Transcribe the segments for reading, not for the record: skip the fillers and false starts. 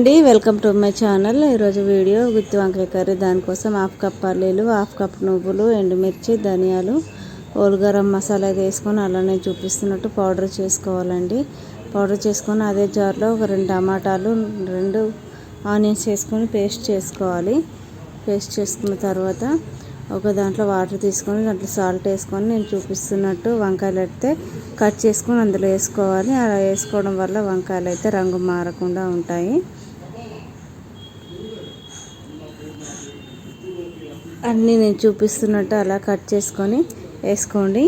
అండి, welcome to my channel. ఈరోజు video గుత్తి వంకాయ కర్రీ. దానికోసం 1/2 కప్ పల్లీలు, 1/2 కప్ నువ్వులు, ఎండుమిర్చి, ధనియాలు, హోల్ గరం మసాలా వేసుకొని అలానే చూపిస్తున్నట్టు పౌడర్ చేసుకోవాలండి. పౌడర్ చేసుకొని అదే జార్లో ఒక 2 టమాటాలు, 2 ఆనియన్స్ వేసుకొని పేస్ట్ చేసుకోవాలి. పేస్ట్ చేసుకున్న తర్వాత ఒక దాంట్లో వాటర్ తీసుకొని దాంట్లో సాల్ట్ వేసుకొని నేను చూపిస్తున్నట్టు వంకాయలు అయితే కట్ చేసుకొని అందులో వేసుకోవాలి. అలా వేసుకోవడం వల్ల వంకాయలు అయితే రంగు మారకుండా ఉంటాయి. అన్నీ నేను చూపిస్తున్నట్టు అలా కట్ చేసుకొని వేసుకోండి.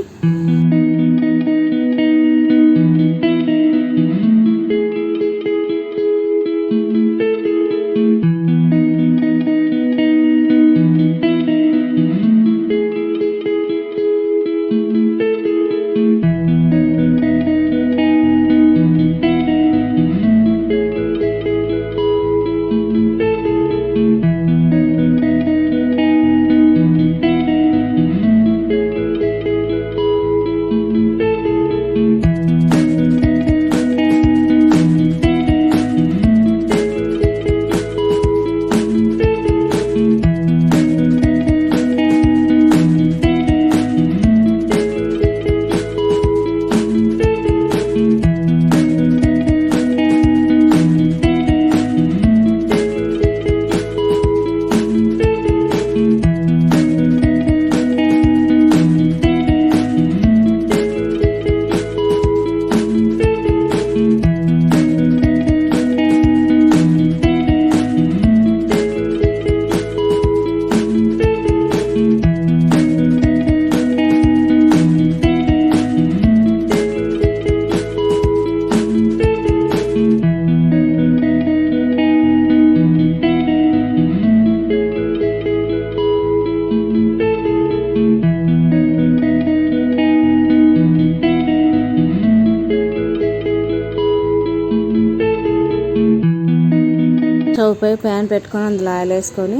స్టవ్ పై ప్యాన్ పెట్టుకొని అందులో ఆయిల్ వేసుకొని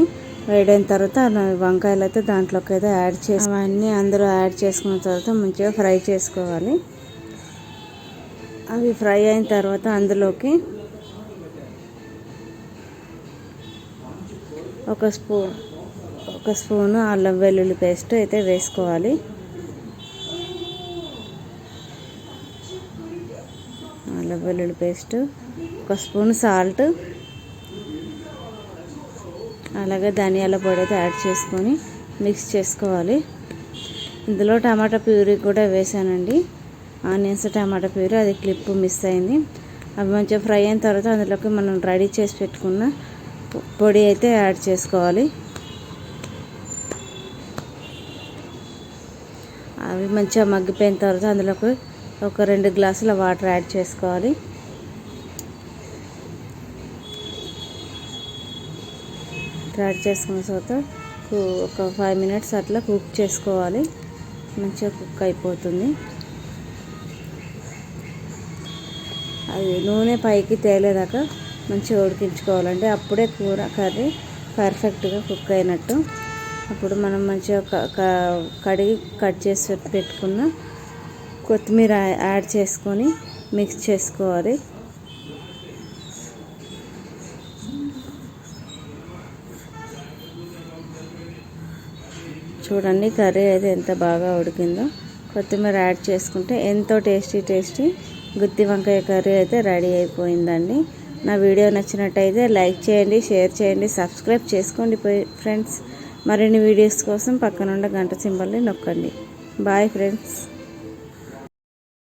వేడైన తర్వాత వంకాయలు అయితే దాంట్లోకి అయితే యాడ్ చేసి అవన్నీ అందులో యాడ్ చేసుకున్న తర్వాత మంచిగా ఫ్రై చేసుకోవాలి. అవి ఫ్రై అయిన తర్వాత అందులోకి ఒక స్పూను అల్లం వెల్లుల్లి పేస్ట్ అయితే వేసుకోవాలి. అల్లం వెల్లుల్లి పేస్ట్, ఒక స్పూన్ సాల్ట్, అలాగే ధనియాల పొడి అయితే యాడ్ చేసుకొని మిక్స్ చేసుకోవాలి. ఇందులో టమాటా ప్యూరీ కూడా వేసానండి. ఆనియన్స్ టమాటా ప్యూరీ, అది క్లిప్ మిస్ అయింది. అవి మంచిగా ఫ్రై అయిన తర్వాత అందులోకి మనం రెడీ చేసి పెట్టుకున్న పొడి అయితే యాడ్ చేసుకోవాలి. అవి మంచిగా మగ్గిపోయిన తర్వాత అందులోకి ఒక 2 గ్లాసుల వాటర్ యాడ్ చేసుకోవాలి. యాడ్ చేసుకున్న తర్వాత ఒక 5 మినిట్స్ అట్లా కుక్ చేసుకోవాలి. మంచిగా కుక్ అయిపోతుంది. అది నూనె పైకి తేలేదాకా మంచిగా ఉడికించుకోవాలండి. అప్పుడే కర్రీ పర్ఫెక్ట్గా కుక్ అయినట్టు. అప్పుడు మనం మంచిగా కడిగి కట్ చేసి పెట్టుకున్న కొత్తిమీర యాడ్ చేసుకొని మిక్స్ చేసుకోవాలి. చూడండి కర్రీ అయితే ఎంత బాగా ఉడికిందో. కొత్తిమీర యాడ్ చేసుకుంటే ఎంతో టేస్టీ గుత్తి వంకాయ కర్రీ అయితే రెడీ అయిపోయిందండి. నా వీడియో నచ్చినట్టయితే లైక్ చేయండి, షేర్ చేయండి, సబ్స్క్రైబ్ చేసుకోండి ఫ్రెండ్స్. మరిన్ని వీడియోస్ కోసం పక్కనున్న గంట సింబల్ని నొక్కండి. Bye friends.